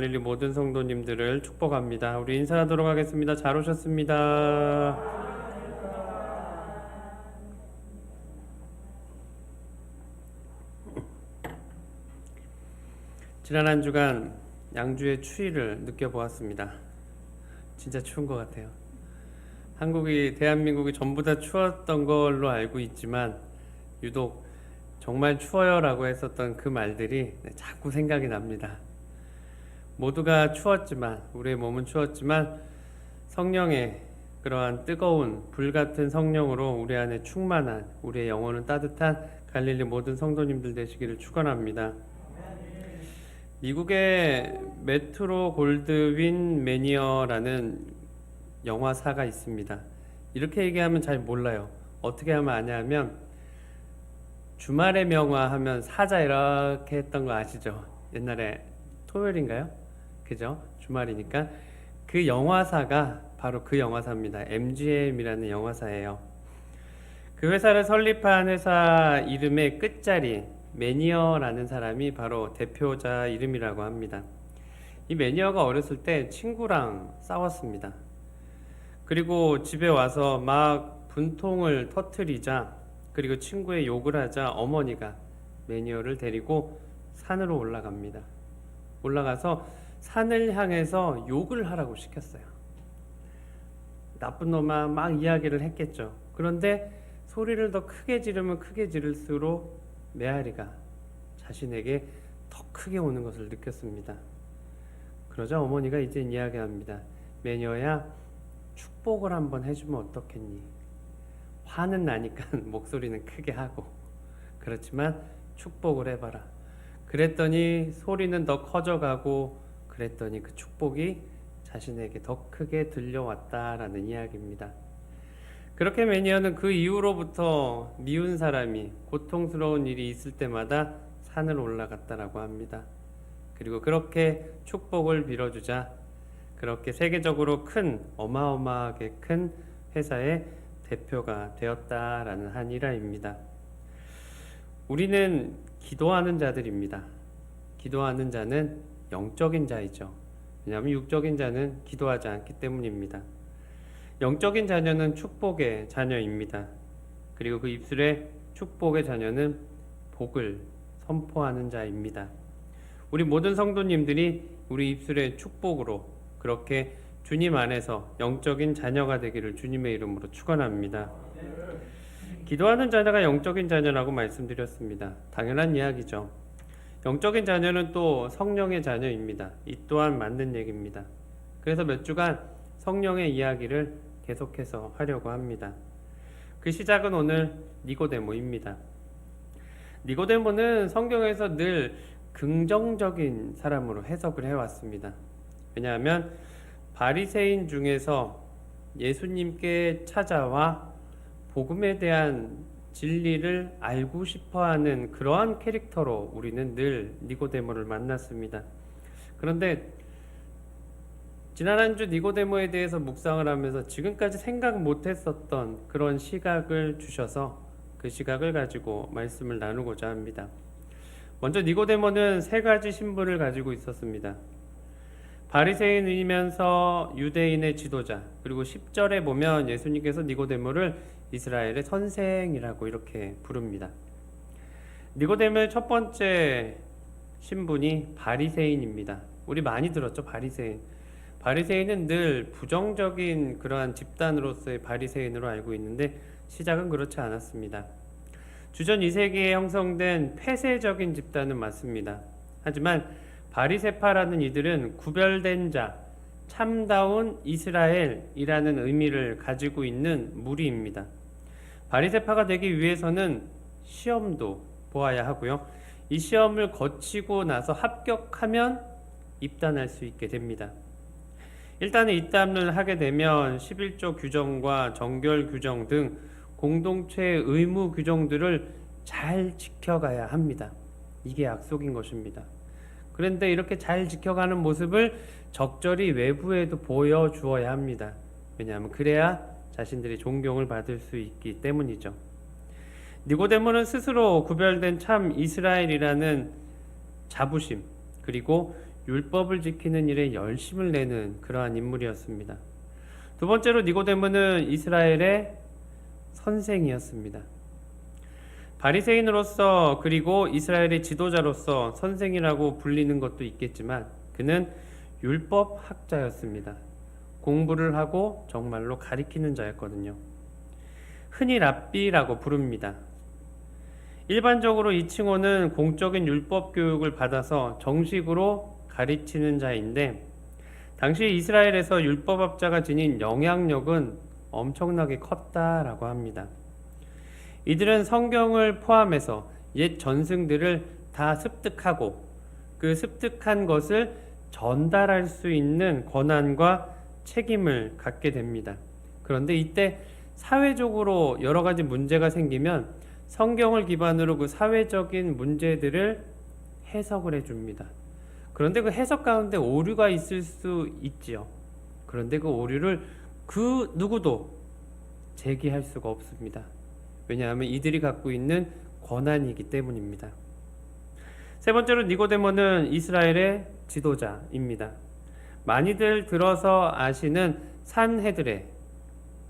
갈릴리 모든 성도님들을 축복합니다. 우리 인사하도록 하겠습니다. 잘 오셨습니다. 지난 한 주간 양주의 추위를 느껴보았습니다. 진짜 추운 것 같아요. 대한민국이 전부 다 추웠던 걸로 알고 있지만 유독 정말 추워요 라고 했었던 그 말들이 자꾸 생각이 납니다. 모두가 추웠지만, 우리의 몸은 추웠지만 성령의 그러한 뜨거운 불같은 성령으로 우리 안에 충만한, 우리의 영혼은 따뜻한 갈릴리 모든 성도님들 되시기를 축원합니다. 미국의 메트로 골드윈 매니어라는 영화사가 있습니다. 이렇게 얘기하면 잘 몰라요. 어떻게 하면 아냐면 주말의 명화 하면 사자 이렇게 했던 거 아시죠? 옛날에 토요일인가요? 그죠? 주말이니까 그 영화사가 바로 그 영화사입니다. MGM이라는 영화사예요. 그 회사를 설립한 회사 이름의 끝자리 매니어라는 사람이 바로 대표자 이름이라고 합니다. 이 매니어가 어렸을 때 친구랑 싸웠습니다. 그리고 집에 와서 막 분통을 터뜨리자, 그리고 친구의 욕을 하자 어머니가 매니어를 데리고 산으로 올라갑니다. 올라가서 산을 향해서 욕을 하라고 시켰어요. 나쁜 놈아 막 이야기를 했겠죠. 그런데 소리를 더 크게 지르면 크게 지를수록 메아리가 자신에게 더 크게 오는 것을 느꼈습니다. 그러자 어머니가 이제 이야기합니다. 매니어야, 축복을 한번 해주면 어떻겠니? 화는 나니까 목소리는 크게 하고, 그렇지만 축복을 해봐라. 그랬더니 소리는 더 커져가고, 그랬더니 그 축복이 자신에게 더 크게 들려왔다라는 이야기입니다. 그렇게 매니어는 그 이후로부터 미운 사람이 고통스러운 일이 있을 때마다 산을 올라갔다라고 합니다. 그리고 그렇게 축복을 빌어주자 그렇게 세계적으로 어마어마하게 큰 회사의 대표가 되었다라는 한 일화입니다. 우리는 기도하는 자들입니다. 기도하는 자는 영적인 자이죠. 왜냐하면 육적인 자는 기도하지 않기 때문입니다. 영적인 자녀는 축복의 자녀입니다. 그리고 그 입술에 축복의 자녀는 복을 선포하는 자입니다. 우리 모든 성도님들이 우리 입술의 축복으로 그렇게 주님 안에서 영적인 자녀가 되기를 주님의 이름으로 축원합니다. 기도하는 자녀가 영적인 자녀라고 말씀드렸습니다. 당연한 이야기죠. 영적인 자녀는 또 성령의 자녀입니다. 이 또한 맞는 얘기입니다. 그래서 몇 주간 성령의 이야기를 계속해서 하려고 합니다. 그 시작은 오늘 니고데모입니다. 니고데모는 성경에서 늘 긍정적인 사람으로 해석을 해왔습니다. 왜냐하면 바리새인 중에서 예수님께 찾아와 복음에 대한 진리를 알고 싶어하는 그러한 캐릭터로 우리는 늘 니고데모를 만났습니다. 그런데 지난 한 주 니고데모에 대해서 묵상을 하면서 지금까지 생각 못했었던 그런 시각을 주셔서 그 시각을 가지고 말씀을 나누고자 합니다. 먼저 니고데모는 세 가지 신분을 가지고 있었습니다. 바리새인이면서 유대인의 지도자, 그리고 10절에 보면 예수님께서 니고데모를 이스라엘의 선생이라고 이렇게 부릅니다. 니고데모의 첫 번째 신분이 바리새인입니다. 우리 많이 들었죠, 바리새인. 바리새인은 늘 부정적인 그러한 집단으로서의 바리새인으로 알고 있는데 시작은 그렇지 않았습니다. 주전 2세기에 형성된 폐쇄적인 집단은 맞습니다. 하지만 바리새파라는 이들은 구별된 자, 참다운 이스라엘이라는 의미를 가지고 있는 무리입니다. 바리새파가 되기 위해서는 시험도 보아야 하고요. 이 시험을 거치고 나서 합격하면 입단할 수 있게 됩니다. 일단은 입단을 하게 되면 11조 규정과 정결 규정 등 공동체의 의무 규정들을 잘 지켜가야 합니다. 이게 약속인 것입니다. 그런데 이렇게 잘 지켜가는 모습을 적절히 외부에도 보여주어야 합니다. 왜냐하면 그래야 자신들이 존경을 받을 수 있기 때문이죠. 니고데모는 스스로 구별된 참 이스라엘이라는 자부심, 그리고 율법을 지키는 일에 열심을 내는 그러한 인물이었습니다. 두 번째로 니고데모는 이스라엘의 선생이었습니다. 바리새인으로서 그리고 이스라엘의 지도자로서 선생이라고 불리는 것도 있겠지만 그는 율법 학자였습니다. 공부를 하고 정말로 가리키는 자였거든요. 흔히 랍비라고 부릅니다. 일반적으로 이 칭호는 공적인 율법 교육을 받아서 정식으로 가르치는 자인데 당시 이스라엘에서 율법학자가 지닌 영향력은 엄청나게 컸다라고 합니다. 이들은 성경을 포함해서 옛 전승들을 다 습득하고 그 습득한 것을 전달할 수 있는 권한과 책임을 갖게 됩니다. 그런데 이때 사회적으로 여러 가지 문제가 생기면 성경을 기반으로 그 사회적인 문제들을 해석을 해줍니다. 그런데 그 해석 가운데 오류가 있을 수 있지요. 그런데 그 오류를 그 누구도 제기할 수가 없습니다. 왜냐하면 이들이 갖고 있는 권한이기 때문입니다. 세 번째로 니고데모는 이스라엘의 지도자입니다. 많이들 들어서 아시는 산헤드의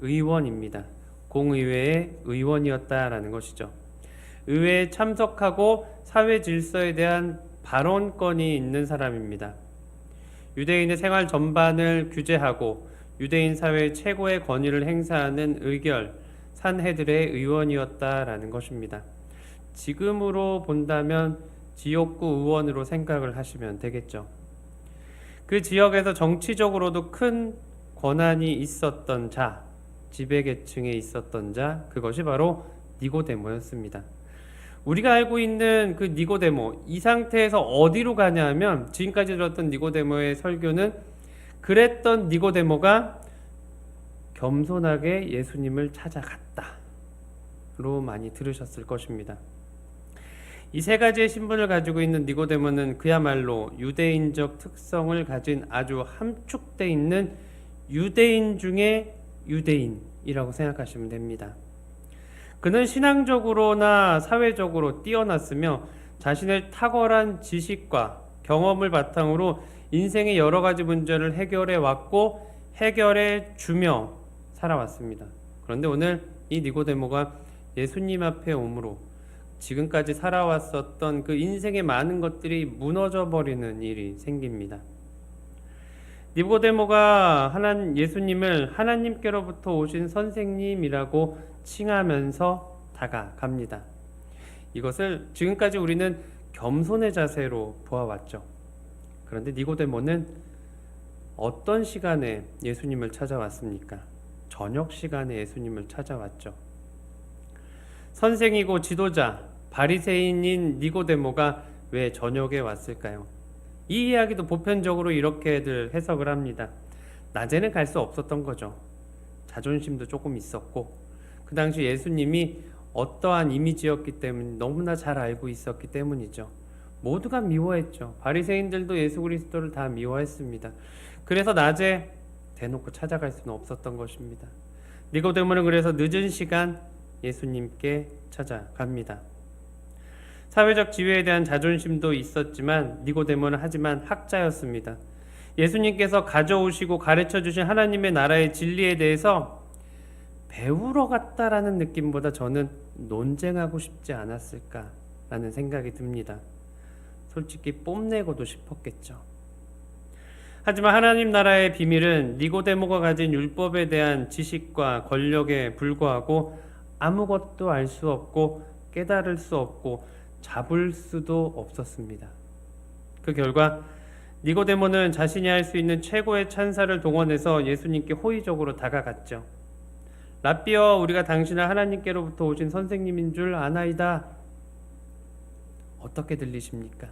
의원입니다. 공의회의 의원이었다라는 것이죠. 의회에 참석하고 사회 질서에 대한 발언권이 있는 사람입니다. 유대인의 생활 전반을 규제하고 유대인 사회의 최고의 권위를 행사하는 의결, 산헤드의 의원이었다라는 것입니다. 지금으로 본다면 지역구 의원으로 생각을 하시면 되겠죠. 그 지역에서 정치적으로도 큰 권한이 있었던 자, 지배계층에 있었던 자, 그것이 바로 니고데모였습니다. 우리가 알고 있는 그 니고데모, 이 상태에서 어디로 가냐 하면 지금까지 들었던 니고데모의 설교는 그랬던 니고데모가 겸손하게 예수님을 찾아갔다 로 많이 들으셨을 것입니다. 이 세 가지의 신분을 가지고 있는 니고데모는 그야말로 유대인적 특성을 가진 아주 함축되어 있는 유대인 중에 유대인이라고 생각하시면 됩니다. 그는 신앙적으로나 사회적으로 뛰어났으며 자신의 탁월한 지식과 경험을 바탕으로 인생의 여러 가지 문제를 해결해 왔고 해결해 주며 살아왔습니다. 그런데 오늘 이 니고데모가 예수님 앞에 오므로 지금까지 살아왔었던 그 인생의 많은 것들이 무너져 버리는 일이 생깁니다. 니고데모가 예수님을 하나님께로부터 오신 선생님이라고 칭하면서 다가갑니다. 이것을 지금까지 우리는 겸손의 자세로 보아왔죠. 그런데 니고데모는 어떤 시간에 예수님을 찾아왔습니까? 저녁 시간에 예수님을 찾아왔죠. 선생이고 지도자, 바리새인인 니고데모가 왜 저녁에 왔을까요? 이 이야기도 보편적으로 이렇게들 해석을 합니다. 낮에는 갈 수 없었던 거죠. 자존심도 조금 있었고 그 당시 예수님이 어떠한 이미지였기 때문에 너무나 잘 알고 있었기 때문이죠. 모두가 미워했죠. 바리새인들도 예수 그리스도를 다 미워했습니다. 그래서 낮에 대놓고 찾아갈 수는 없었던 것입니다. 니고데모는 그래서 늦은 시간 예수님께 찾아갑니다. 사회적 지위에 대한 자존심도 있었지만 니고데모는 하지만 학자였습니다. 예수님께서 가져오시고 가르쳐 주신 하나님의 나라의 진리에 대해서 배우러 갔다라는 느낌보다 저는 논쟁하고 싶지 않았을까라는 생각이 듭니다. 솔직히 뽐내고도 싶었겠죠. 하지만 하나님 나라의 비밀은 니고데모가 가진 율법에 대한 지식과 권력에 불과하고 아무것도 알 수 없고 깨달을 수 없고 잡을 수도 없었습니다. 그 결과 니고데모는 자신이 할 수 있는 최고의 찬사를 동원해서 예수님께 호의적으로 다가갔죠. 랍비여, 우리가 당신을 하나님께로부터 오신 선생님인 줄 아나이다. 어떻게 들리십니까?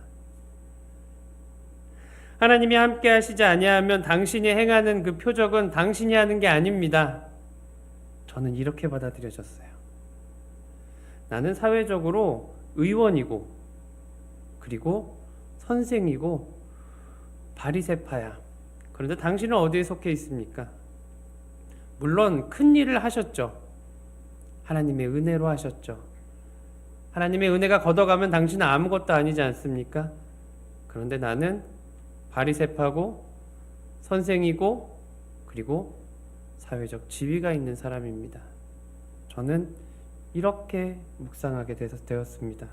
하나님이 함께 하시지 아니하면 당신이 행하는 그 표적은 당신이 하는 게 아닙니다. 저는 이렇게 받아들여졌어요. 나는 사회적으로 의원이고 그리고 선생이고 바리새파야. 그런데 당신은 어디에 속해 있습니까? 물론 큰 일을 하셨죠. 하나님의 은혜로 하셨죠. 하나님의 은혜가 걷어가면 당신은 아무것도 아니지 않습니까? 그런데 나는 바리새파고 선생이고 그리고 사회적 지위가 있는 사람입니다. 저는 이렇게 묵상하게 되었습니다.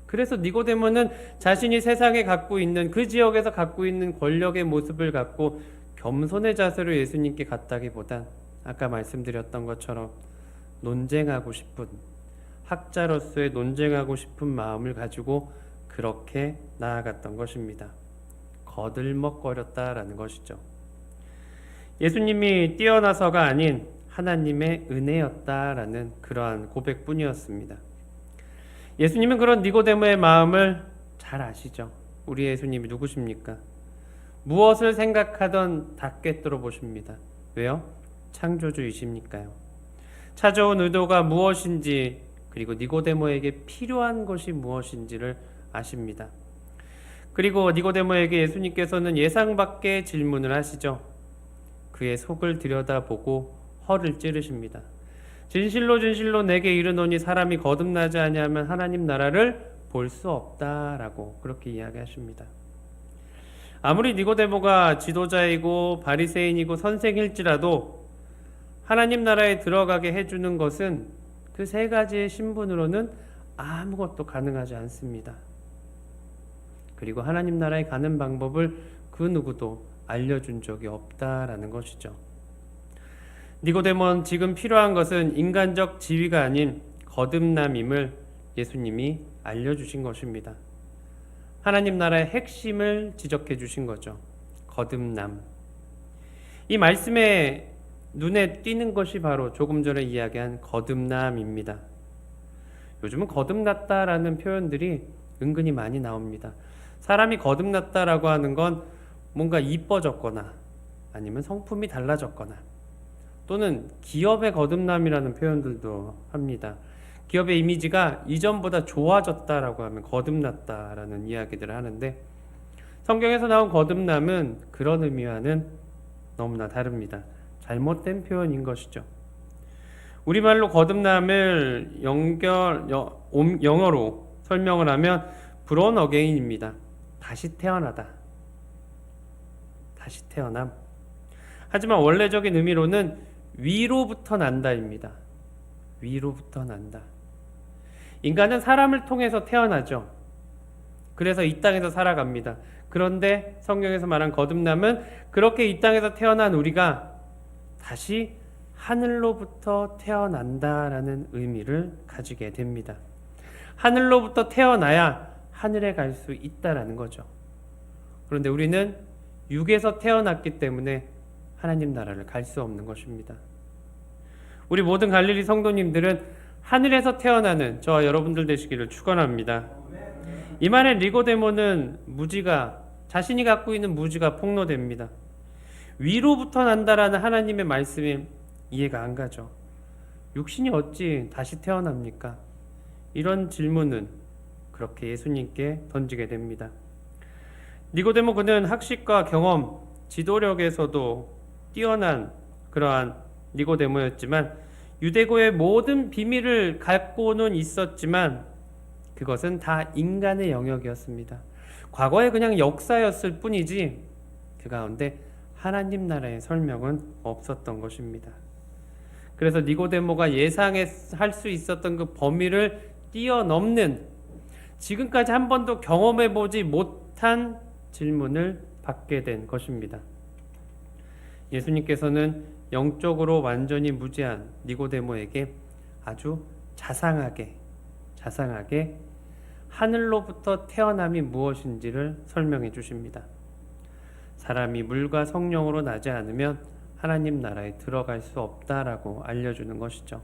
그래서 니고데모는 자신이 세상에 갖고 있는 그 지역에서 갖고 있는 권력의 모습을 갖고 겸손의 자세로 예수님께 갔다기보단 아까 말씀드렸던 것처럼 논쟁하고 싶은 학자로서의 논쟁하고 싶은 마음을 가지고 그렇게 나아갔던 것입니다. 거들먹거렸다라는 것이죠. 예수님이 뛰어나서가 아닌 하나님의 은혜였다라는 그러한 고백뿐이었습니다. 예수님은 그런 니고데모의 마음을 잘 아시죠. 우리 예수님이 누구십니까? 무엇을 생각하던 다 꿰뚫어 보십니다. 왜요? 창조주이십니까요. 찾아온 의도가 무엇인지 그리고 니고데모에게 필요한 것이 무엇인지를 아십니다. 그리고 니고데모에게 예수님께서는 예상 밖의 질문을 하시죠. 그의 속을 들여다보고 허를 찌르십니다. 진실로 진실로 내게 이르노니 사람이 거듭나지 아니하면 하나님 나라를 볼 수 없다라고 그렇게 이야기하십니다. 아무리 니고데모가 지도자이고 바리새인이고 선생일지라도 하나님 나라에 들어가게 해주는 것은 그 세 가지의 신분으로는 아무것도 가능하지 않습니다. 그리고 하나님 나라에 가는 방법을 그 누구도 알려준 적이 없다라는 것이죠. 니고데모는 지금 필요한 것은 인간적 지위가 아닌 거듭남임을 예수님이 알려주신 것입니다. 하나님 나라의 핵심을 지적해 주신 거죠. 거듭남. 이 말씀에 눈에 띄는 것이 바로 조금 전에 이야기한 거듭남입니다. 요즘은 거듭났다라는 표현들이 은근히 많이 나옵니다. 사람이 거듭났다라고 하는 건 뭔가 이뻐졌거나 아니면 성품이 달라졌거나 또는 기업의 거듭남이라는 표현들도 합니다. 기업의 이미지가 이전보다 좋아졌다라고 하면 거듭났다라는 이야기들을 하는데 성경에서 나온 거듭남은 그런 의미와는 너무나 다릅니다. 잘못된 표현인 것이죠. 우리말로 거듭남을 영어로 설명을 하면 born again입니다. 다시 태어나다. 다시 태어남. 하지만 원래적인 의미로는 위로부터 난다입니다. 위로부터 난다. 인간은 사람을 통해서 태어나죠. 그래서 이 땅에서 살아갑니다. 그런데 성경에서 말한 거듭남은 그렇게 이 땅에서 태어난 우리가 다시 하늘로부터 태어난다라는 의미를 가지게 됩니다. 하늘로부터 태어나야 하늘에 갈 수 있다라는 거죠. 그런데 우리는 육에서 태어났기 때문에 하나님 나라를 갈 수 없는 것입니다. 우리 모든 갈릴리 성도님들은 하늘에서 태어나는 저와 여러분들 되시기를 축원합니다. 이 말에 니고데모는 자신이 갖고 있는 무지가 폭로됩니다. 위로부터 난다라는 하나님의 말씀이 이해가 안 가죠. 육신이 어찌 다시 태어납니까? 이런 질문은 그렇게 예수님께 던지게 됩니다. 니고데모 그는 학식과 경험, 지도력에서도 뛰어난 그러한 니고데모였지만 유대고의 모든 비밀을 갖고는 있었지만 그것은 다 인간의 영역이었습니다. 과거에 그냥 역사였을 뿐이지 그 가운데 하나님 나라의 설명은 없었던 것입니다. 그래서 니고데모가 예상할 수 있었던 그 범위를 뛰어넘는 지금까지 한 번도 경험해보지 못한 질문을 받게 된 것입니다. 예수님께서는 영적으로 완전히 무지한 니고데모에게 아주 자상하게 하늘로부터 태어남이 무엇인지를 설명해 주십니다. 사람이 물과 성령으로 나지 않으면 하나님 나라에 들어갈 수 없다라고 알려주는 것이죠.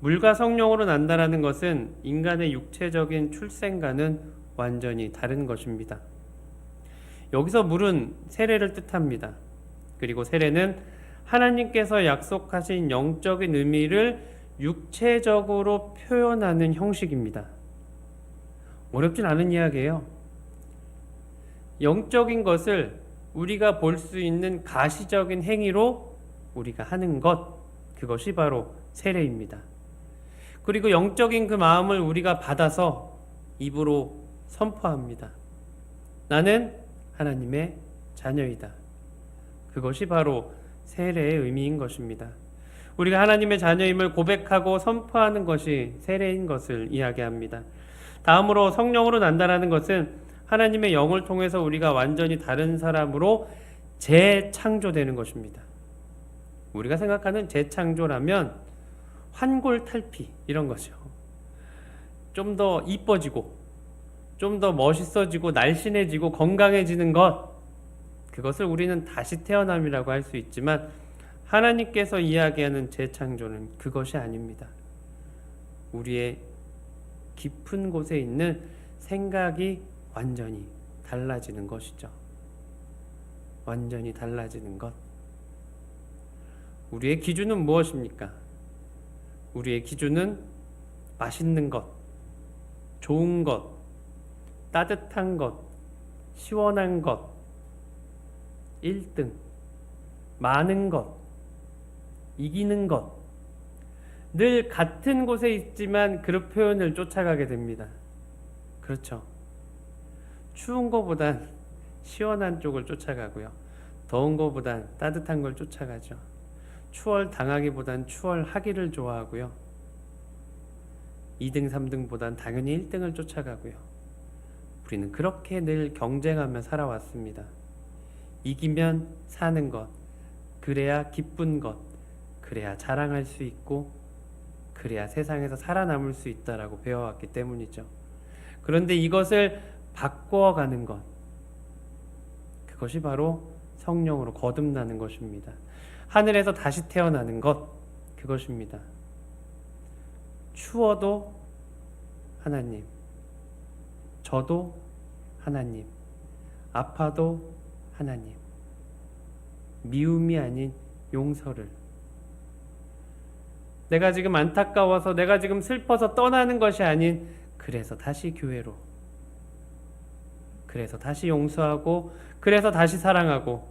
물과 성령으로 난다라는 것은 인간의 육체적인 출생과는 완전히 다른 것입니다. 여기서 물은 세례를 뜻합니다. 그리고 세례는 하나님께서 약속하신 영적인 의미를 육체적으로 표현하는 형식입니다. 어렵진 않은 이야기예요. 영적인 것을 우리가 볼 수 있는 가시적인 행위로 우리가 하는 것, 그것이 바로 세례입니다. 그리고 영적인 그 마음을 우리가 받아서 입으로 선포합니다. 나는 하나님의 자녀이다. 그것이 바로 세례의 의미인 것입니다. 우리가 하나님의 자녀임을 고백하고 선포하는 것이 세례인 것을 이야기합니다. 다음으로 성령으로 난다라는 것은 하나님의 영을 통해서 우리가 완전히 다른 사람으로 재창조되는 것입니다. 우리가 생각하는 재창조라면 환골탈피 이런 거죠. 좀 더 이뻐지고 좀 더 멋있어지고 날씬해지고 건강해지는 것, 그것을 우리는 다시 태어남이라고 할 수 있지만 하나님께서 이야기하는 재창조는 그것이 아닙니다. 우리의 깊은 곳에 있는 생각이 완전히 달라지는 것이죠. 완전히 달라지는 것. 우리의 기준은 무엇입니까? 우리의 기준은 맛있는 것, 좋은 것, 따뜻한 것, 시원한 것, 1등, 많은 것, 이기는 것. 늘 같은 곳에 있지만 그 표현을 쫓아가게 됩니다. 그렇죠. 추운 것보단 시원한 쪽을 쫓아가고요. 더운 것보단 따뜻한 걸 쫓아가죠. 추월 당하기보단 추월하기를 좋아하고요. 2등, 3등보단 당연히 1등을 쫓아가고요. 우리는 그렇게 늘 경쟁하며 살아왔습니다. 이기면 사는 것, 그래야 기쁜 것, 그래야 자랑할 수 있고, 그래야 세상에서 살아남을 수 있다라고 배워왔기 때문이죠. 그런데 이것을 바꿔가는 것, 그것이 바로 성령으로 거듭나는 것입니다. 하늘에서 다시 태어나는 것, 그것입니다. 추워도 하나님, 저도 하나님, 아파도 하나님, 미움이 아닌 용서를. 내가 지금 안타까워서, 내가 지금 슬퍼서 떠나는 것이 아닌, 그래서 다시 교회로, 그래서 다시 용서하고, 그래서 다시 사랑하고,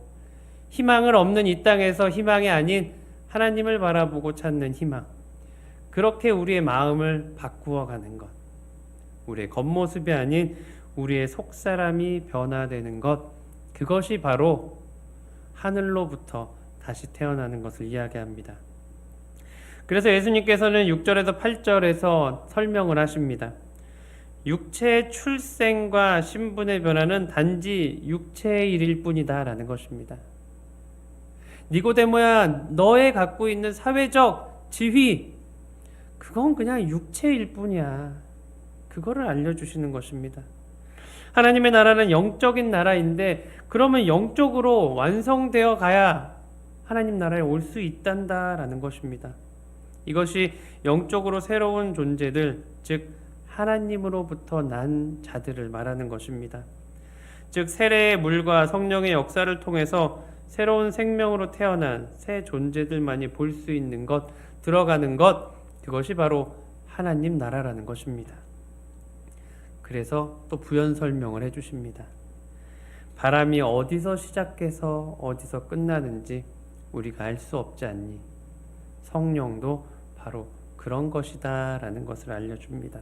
희망을 없는 이 땅에서 희망이 아닌 하나님을 바라보고 찾는 희망, 그렇게 우리의 마음을 바꾸어 가는 것, 우리의 겉모습이 아닌 우리의 속사람이 변화되는 것, 그것이 바로 하늘로부터 다시 태어나는 것을 이야기합니다. 그래서 예수님께서는 6절에서 8절에서 설명을 하십니다. 육체의 출생과 신분의 변화는 단지 육체의 일일 뿐이다 라는 것입니다. 니고데모야, 너의 갖고 있는 사회적 지위, 그건 그냥 육체일 뿐이야. 그거를 알려주시는 것입니다. 하나님의 나라는 영적인 나라인데, 그러면 영적으로 완성되어 가야 하나님 나라에 올 수 있단다라는 것입니다. 이것이 영적으로 새로운 존재들, 즉 하나님으로부터 난 자들을 말하는 것입니다. 즉 세례의 물과 성령의 역사를 통해서 새로운 생명으로 태어난 새 존재들만이 볼 수 있는 것, 들어가는 것, 그것이 바로 하나님 나라라는 것입니다. 그래서 또 부연 설명을 해주십니다. 바람이 어디서 시작해서 어디서 끝나는지 우리가 알 수 없지 않니? 성령도 바로 그런 것이다 라는 것을 알려줍니다.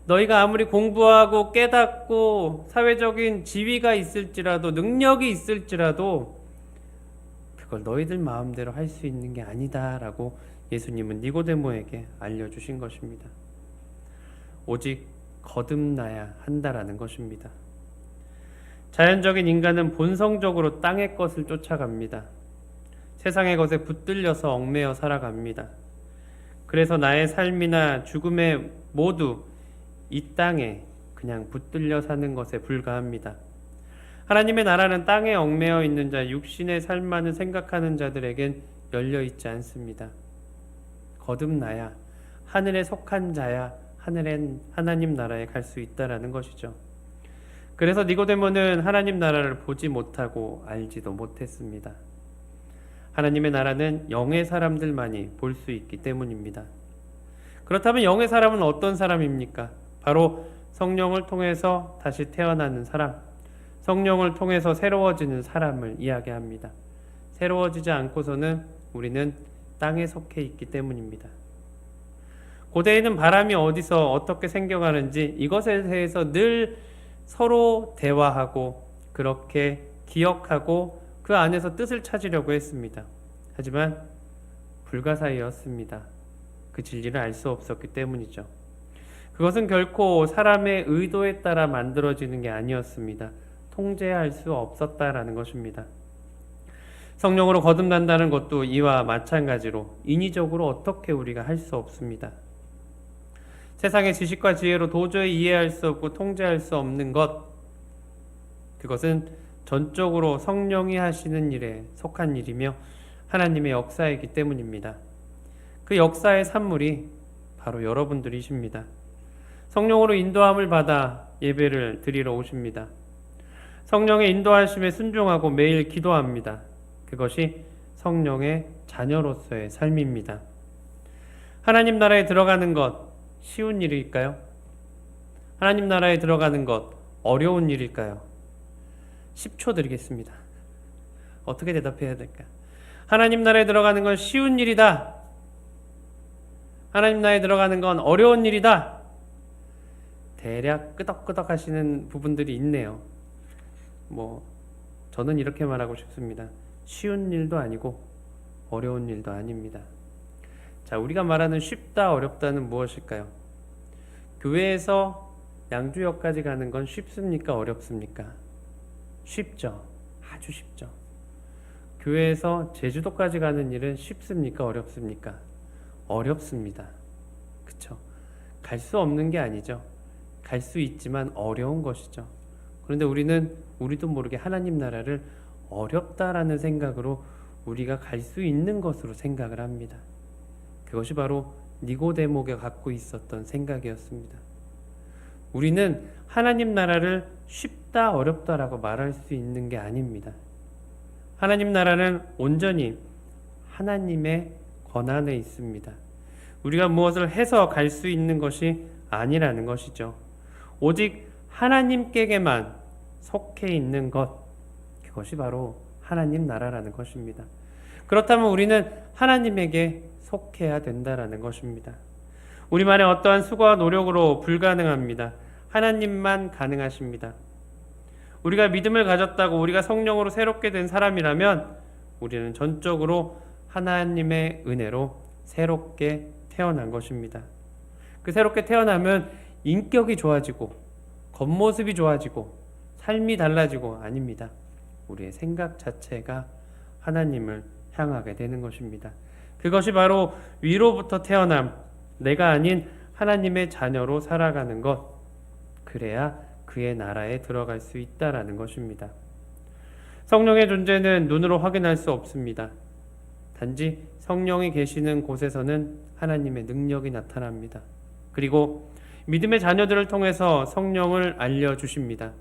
너희가 아무리 공부하고 깨닫고 사회적인 지위가 있을지라도, 능력이 있을지라도 그걸 너희들 마음대로 할 수 있는 게 아니다 라고 예수님은 니고데모에게 알려주신 것입니다. 오직 거듭나야 한다라는 것입니다. 자연적인 인간은 본성적으로 땅의 것을 쫓아갑니다. 세상의 것에 붙들려서 얽매여 살아갑니다. 그래서 나의 삶이나 죽음에 모두 이 땅에 그냥 붙들려 사는 것에 불과합니다. 하나님의 나라는 땅에 얽매여 있는 자, 육신의 삶만을 생각하는 자들에겐 열려 있지 않습니다. 거듭나야, 하늘에 속한 자야 하나님 나라에 갈 수 있다라는 것이죠. 그래서 니고데모는 하나님 나라를 보지 못하고 알지도 못했습니다. 하나님의 나라는 영의 사람들만이 볼 수 있기 때문입니다. 그렇다면 영의 사람은 어떤 사람입니까? 바로 성령을 통해서 다시 태어나는 사람, 성령을 통해서 새로워지는 사람을 이야기합니다. 새로워지지 않고서는 우리는 땅에 속해 있기 때문입니다. 고대에는 바람이 어디서 어떻게 생겨가는지 이것에 대해서 늘 서로 대화하고 그렇게 기억하고 그 안에서 뜻을 찾으려고 했습니다. 하지만 불가사의였습니다. 그 진리를 알 수 없었기 때문이죠. 그것은 결코 사람의 의도에 따라 만들어지는 게 아니었습니다. 통제할 수 없었다라는 것입니다. 성령으로 거듭난다는 것도 이와 마찬가지로 인위적으로 어떻게 우리가 할 수 없습니다. 세상의 지식과 지혜로 도저히 이해할 수 없고 통제할 수 없는 것, 그것은 전적으로 성령이 하시는 일에 속한 일이며 하나님의 역사이기 때문입니다. 그 역사의 산물이 바로 여러분들이십니다. 성령으로 인도함을 받아 예배를 드리러 오십니다. 성령의 인도하심에 순종하고 매일 기도합니다. 그것이 성령의 자녀로서의 삶입니다. 하나님 나라에 들어가는 것 쉬운 일일까요? 하나님 나라에 들어가는 것 어려운 일일까요? 10초 드리겠습니다. 어떻게 대답해야 될까? 하나님 나라에 들어가는 건 쉬운 일이다. 하나님 나라에 들어가는 건 어려운 일이다. 대략 끄덕끄덕 하시는 부분들이 있네요. 저는 이렇게 말하고 싶습니다. 쉬운 일도 아니고 어려운 일도 아닙니다. 자, 우리가 말하는 쉽다, 어렵다는 무엇일까요? 교회에서 양주역까지 가는 건 쉽습니까? 어렵습니까? 쉽죠. 아주 쉽죠. 교회에서 제주도까지 가는 일은 쉽습니까? 어렵습니까? 어렵습니다. 그쵸? 갈 수 없는 게 아니죠. 갈 수 있지만 어려운 것이죠. 그런데 우리도 모르게 하나님 나라를 어렵다라는 생각으로 우리가 갈 수 있는 것으로 생각을 합니다. 그것이 바로 니고데모가 갖고 있었던 생각이었습니다. 우리는 하나님 나라를 쉽다 어렵다라고 말할 수 있는 게 아닙니다. 하나님 나라는 온전히 하나님의 권한에 있습니다. 우리가 무엇을 해서 갈 수 있는 것이 아니라는 것이죠. 오직 하나님께게만 속해 있는 것, 그것이 바로 하나님 나라라는 것입니다. 그렇다면 우리는 하나님에게 속해야 된다라는 것입니다. 우리만의 어떠한 수고와 노력으로 불가능합니다. 하나님만 가능하십니다. 우리가 믿음을 가졌다고 우리가 성령으로 새롭게 된 사람이라면 우리는 전적으로 하나님의 은혜로 새롭게 태어난 것입니다. 그 새롭게 태어나면 인격이 좋아지고 겉모습이 좋아지고 삶이 달라지고 아닙니다. 우리의 생각 자체가 하나님을 향하게 되는 것입니다. 그것이 바로 위로부터 태어남, 내가 아닌 하나님의 자녀로 살아가는 것, 그래야 그의 나라에 들어갈 수 있다라는 것입니다. 성령의 존재는 눈으로 확인할 수 없습니다. 단지 성령이 계시는 곳에서는 하나님의 능력이 나타납니다. 그리고 믿음의 자녀들을 통해서 성령을 알려주십니다.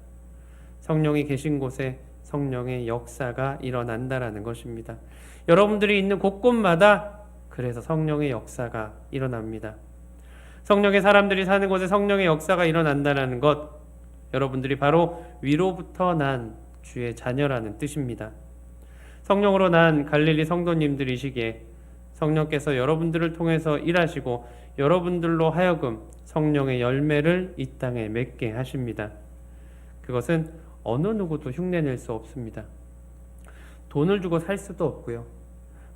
성령이 계신 곳에 성령의 역사가 일어난다라는 것입니다. 여러분들이 있는 곳곳마다 그래서 성령의 역사가 일어납니다. 성령의 사람들이 사는 곳에 성령의 역사가 일어난다는 것, 여러분들이 바로 위로부터 난 주의 자녀라는 뜻입니다. 성령으로 난 갈릴리 성도님들이시기에 성령께서 여러분들을 통해서 일하시고 여러분들로 하여금 성령의 열매를 이 땅에 맺게 하십니다. 그것은 어느 누구도 흉내낼 수 없습니다. 돈을 주고 살 수도 없고요.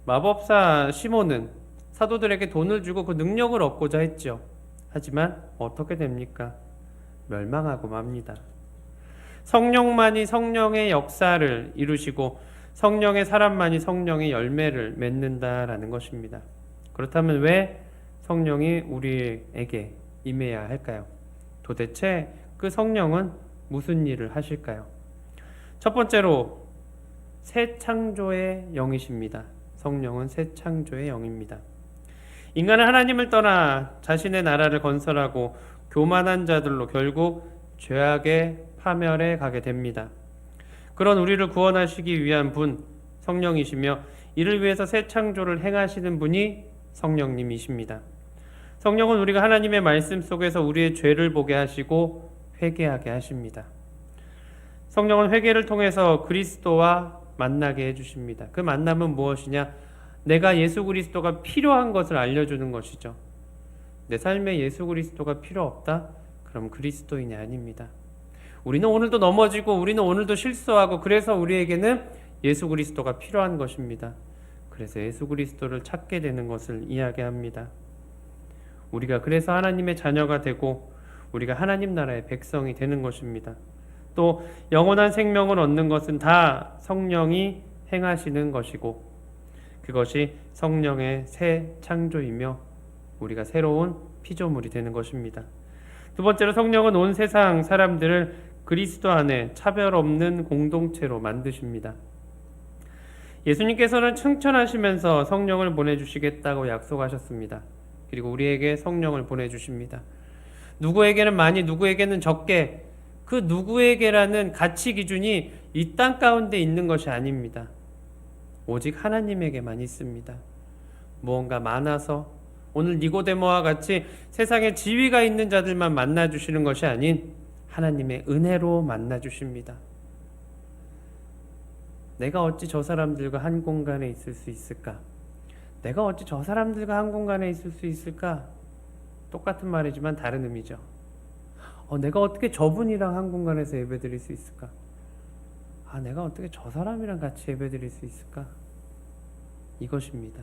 마법사 시몬은 사도들에게 돈을 주고 그 능력을 얻고자 했죠. 하지만 어떻게 됩니까? 멸망하고 맙니다. 성령만이 성령의 역사를 이루시고 성령의 사람만이 성령의 열매를 맺는다라는 것입니다. 그렇다면 왜 성령이 우리에게 임해야 할까요? 도대체 그 성령은 무슨 일을 하실까요? 첫 번째로 새 창조의 영이십니다. 성령은 새 창조의 영입니다. 인간은 하나님을 떠나 자신의 나라를 건설하고 교만한 자들로 결국 죄악의 파멸에 가게 됩니다. 그런 우리를 구원하시기 위한 분, 성령이시며 이를 위해서 새 창조를 행하시는 분이 성령님이십니다. 성령은 우리가 하나님의 말씀 속에서 우리의 죄를 보게 하시고 회개하게 하십니다. 성령은 회개를 통해서 그리스도와 만나게 해주십니다. 그 만남은 무엇이냐? 내가 예수 그리스도가 필요한 것을 알려주는 것이죠. 내 삶에 예수 그리스도가 필요 없다? 그럼 그리스도인이 아닙니다. 우리는 오늘도 넘어지고 우리는 오늘도 실수하고 그래서 우리에게는 예수 그리스도가 필요한 것입니다. 그래서 예수 그리스도를 찾게 되는 것을 이야기합니다. 우리가 그래서 하나님의 자녀가 되고 우리가 하나님 나라의 백성이 되는 것입니다. 또 영원한 생명을 얻는 것은 다 성령이 행하시는 것이고 그것이 성령의 새 창조이며 우리가 새로운 피조물이 되는 것입니다. 두 번째로 성령은 온 세상 사람들을 그리스도 안에 차별 없는 공동체로 만드십니다. 예수님께서는 승천하시면서 성령을 보내주시겠다고 약속하셨습니다. 그리고 우리에게 성령을 보내주십니다. 누구에게는 많이 누구에게는 적게 그 누구에게라는 가치 기준이 이 땅 가운데 있는 것이 아닙니다. 오직 하나님에게만 있습니다. 무언가 많아서 오늘 니고데모와 같이 세상에 지위가 있는 자들만 만나주시는 것이 아닌 하나님의 은혜로 만나주십니다. 내가 어찌 저 사람들과 한 공간에 있을 수 있을까? 내가 어찌 저 사람들과 한 공간에 있을 수 있을까? 똑같은 말이지만 다른 의미죠. 내가 어떻게 저분이랑 한 공간에서 예배드릴 수 있을까? 내가 어떻게 저 사람이랑 같이 예배드릴 수 있을까? 이것입니다.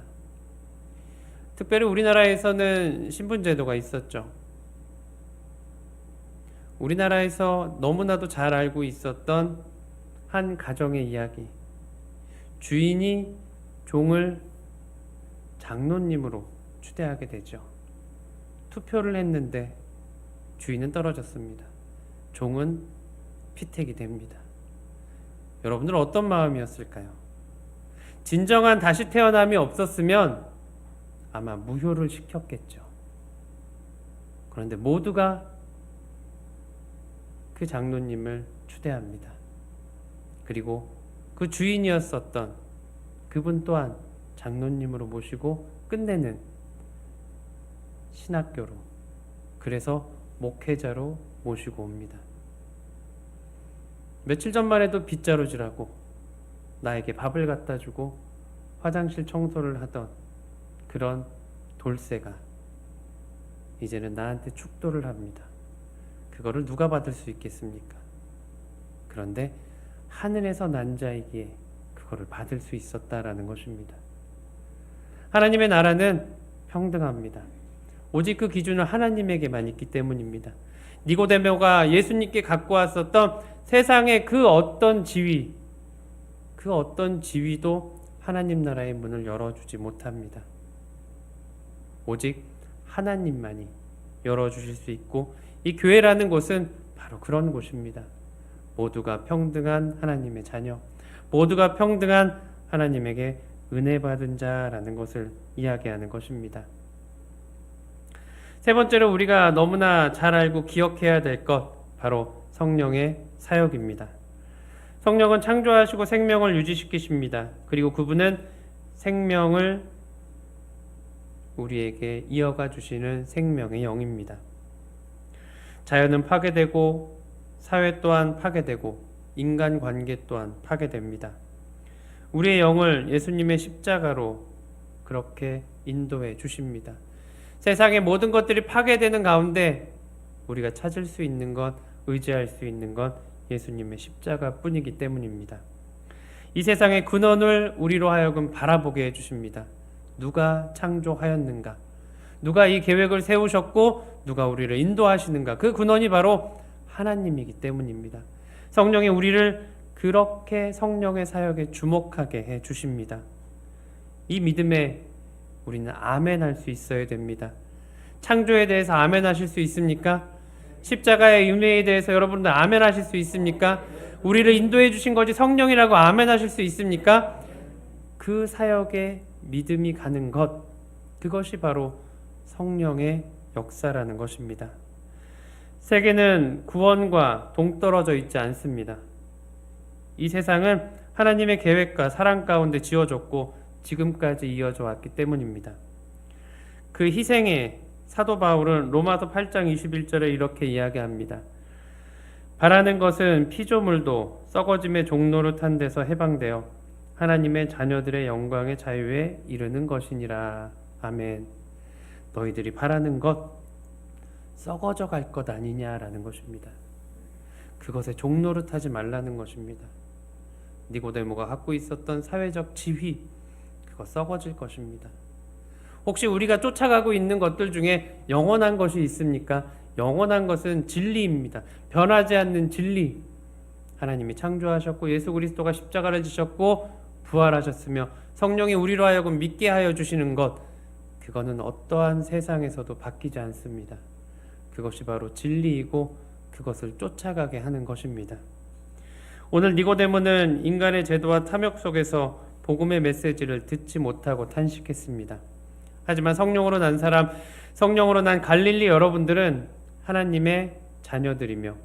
특별히 우리나라에서는 신분제도가 있었죠. 우리나라에서 너무나도 잘 알고 있었던 한 가정의 이야기. 주인이 종을 장로님으로 추대하게 되죠. 투표를 했는데 주인은 떨어졌습니다. 종은 피택이 됩니다. 여러분들 어떤 마음이었을까요? 진정한 다시 태어남이 없었으면 아마 무효를 시켰겠죠. 그런데 모두가 그 장로님을 추대합니다. 그리고 그 주인이었었던 그분 또한 장로님으로 모시고 끝내는 신학교로, 그래서 목회자로 모시고 옵니다. 며칠 전만 해도 빗자루질하고 나에게 밥을 갖다 주고 화장실 청소를 하던 그런 돌쇠가 이제는 나한테 축도를 합니다. 그거를 누가 받을 수 있겠습니까? 그런데 하늘에서 난 자이기에 그거를 받을 수 있었다라는 것입니다. 하나님의 나라는 평등합니다. 오직 그 기준은 하나님에게만 있기 때문입니다. 니고데모가 예수님께 갖고 왔었던 세상의 그 어떤 지위, 그 어떤 지위도 하나님 나라의 문을 열어주지 못합니다. 오직 하나님만이 열어주실 수 있고 이 교회라는 곳은 바로 그런 곳입니다. 모두가 평등한 하나님의 자녀, 모두가 평등한 하나님에게 은혜 받은 자라는 것을 이야기하는 것입니다. 세 번째로 우리가 너무나 잘 알고 기억해야 될 것, 바로 성령의 사역입니다. 성령은 창조하시고 생명을 유지시키십니다. 그리고 그분은 생명을 우리에게 이어가 주시는 생명의 영입니다. 자연은 파괴되고 사회 또한 파괴되고 인간관계 또한 파괴됩니다. 우리의 영을 예수님의 십자가로 그렇게 인도해 주십니다. 세상의 모든 것들이 파괴되는 가운데 우리가 찾을 수 있는 것, 의지할 수 있는 것 예수님의 십자가뿐이기 때문입니다. 이 세상의 근원을 우리로 하여금 바라보게 해주십니다. 누가 창조하였는가? 누가 이 계획을 세우셨고 누가 우리를 인도하시는가? 그 근원이 바로 하나님이기 때문입니다. 성령이 우리를 그렇게 성령의 사역에 주목하게 해주십니다. 이 믿음에 우리는 아멘 할 수 있어야 됩니다. 창조에 대해서 아멘 하실 수 있습니까? 십자가의 은혜에 대해서 여러분들 아멘 하실 수 있습니까? 우리를 인도해 주신 것이 성령이라고 아멘 하실 수 있습니까? 그 사역에 믿음이 가는 것, 그것이 바로 성령의 역사라는 것입니다. 세계는 구원과 동떨어져 있지 않습니다. 이 세상은 하나님의 계획과 사랑 가운데 지어졌고 지금까지 이어져 왔기 때문입니다. 그 희생에 사도 바울은 로마서 8장 21절에 이렇게 이야기합니다. 바라는 것은 피조물도 썩어짐의 종로를 탄 데서 해방되어 하나님의 자녀들의 영광의 자유에 이르는 것이니라. 아멘. 너희들이 바라는 것 썩어져 갈 것 아니냐라는 것입니다. 그것에 종노릇하지 말라는 것입니다. 니고데모가 갖고 있었던 사회적 지위, 그거 썩어질 것입니다. 혹시 우리가 쫓아가고 있는 것들 중에 영원한 것이 있습니까? 영원한 것은 진리입니다. 변하지 않는 진리. 하나님이 창조하셨고 예수 그리스도가 십자가를 지셨고 부활하셨으며 성령이 우리로 하여금 믿게 하여 주시는 것, 그거는 어떠한 세상에서도 바뀌지 않습니다. 그것이 바로 진리이고 그것을 쫓아가게 하는 것입니다. 오늘 니고데모는 인간의 제도와 탐욕 속에서 복음의 메시지를 듣지 못하고 탄식했습니다. 하지만 성령으로 난 사람, 성령으로 난 갈릴리 여러분들은 하나님의 자녀들이며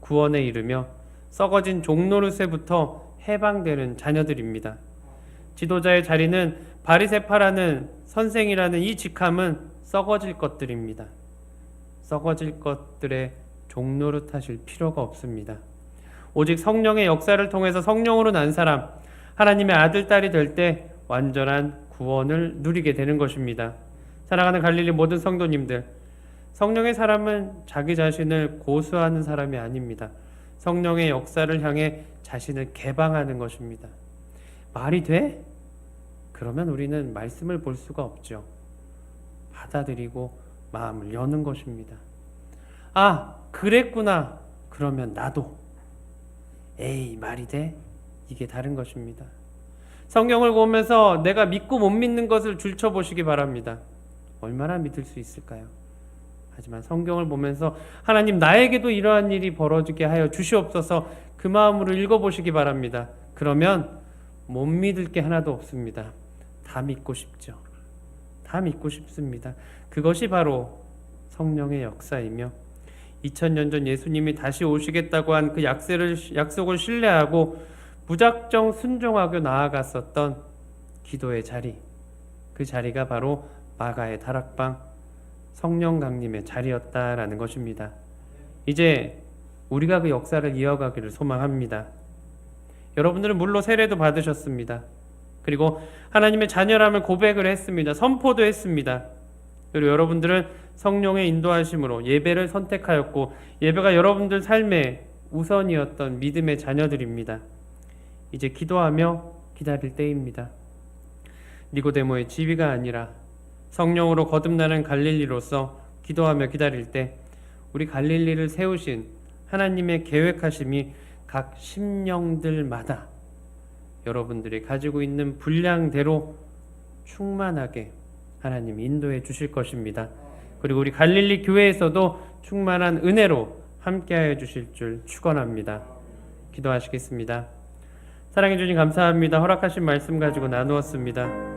구원에 이르며 썩어진 종노릇에부터 해방되는 자녀들입니다. 지도자의 자리는 바리새파라는 선생이라는 이 직함은 썩어질 것들입니다. 썩어질 것들에 종노릇하실 필요가 없습니다. 오직 성령의 역사를 통해서 성령으로 난 사람, 하나님의 아들, 딸이 될 때 완전한 구원을 누리게 되는 것입니다. 사랑하는 갈릴리 모든 성도님들, 성령의 사람은 자기 자신을 고수하는 사람이 아닙니다. 성령의 역사를 향해 자신을 개방하는 것입니다. 말이 돼? 그러면 우리는 말씀을 볼 수가 없죠. 받아들이고 마음을 여는 것입니다. 아, 그랬구나. 그러면 나도. 에이, 말이 돼? 이게 다른 것입니다. 성경을 보면서 내가 믿고 못 믿는 것을 줄쳐보시기 바랍니다. 얼마나 믿을 수 있을까요? 하지만 성경을 보면서 하나님, 나에게도 이러한 일이 벌어지게 하여 주시옵소서, 그 마음으로 읽어보시기 바랍니다. 그러면 못 믿을 게 하나도 없습니다. 다 믿고 싶죠. 다 믿고 싶습니다. 그것이 바로 성령의 역사이며 2000년 전 예수님이 다시 오시겠다고 한 그 약속을 신뢰하고 무작정 순종하고 나아갔었던 기도의 자리, 그 자리가 바로 마가의 다락방, 성령 강림의 자리였다라는 것입니다. 이제 우리가 그 역사를 이어가기를 소망합니다. 여러분들은 물론 세례도 받으셨습니다. 그리고 하나님의 자녀람을 고백을 했습니다. 선포도 했습니다. 그리고 여러분들은 성령의 인도하심으로 예배를 선택하였고 예배가 여러분들 삶의 우선이었던 믿음의 자녀들입니다. 이제 기도하며 기다릴 때입니다. 니고데모의 지위가 아니라 성령으로 거듭나는 갈릴리로서 기도하며 기다릴 때 우리 갈릴리를 세우신 하나님의 계획하심이 각 심령들마다 여러분들이 가지고 있는 분량대로 충만하게 하나님이 인도해 주실 것입니다. 그리고 우리 갈릴리 교회에서도 충만한 은혜로 함께하여 주실 줄 축원합니다. 기도하시겠습니다. 사랑해 주님 감사합니다. 허락하신 말씀 가지고 나누었습니다.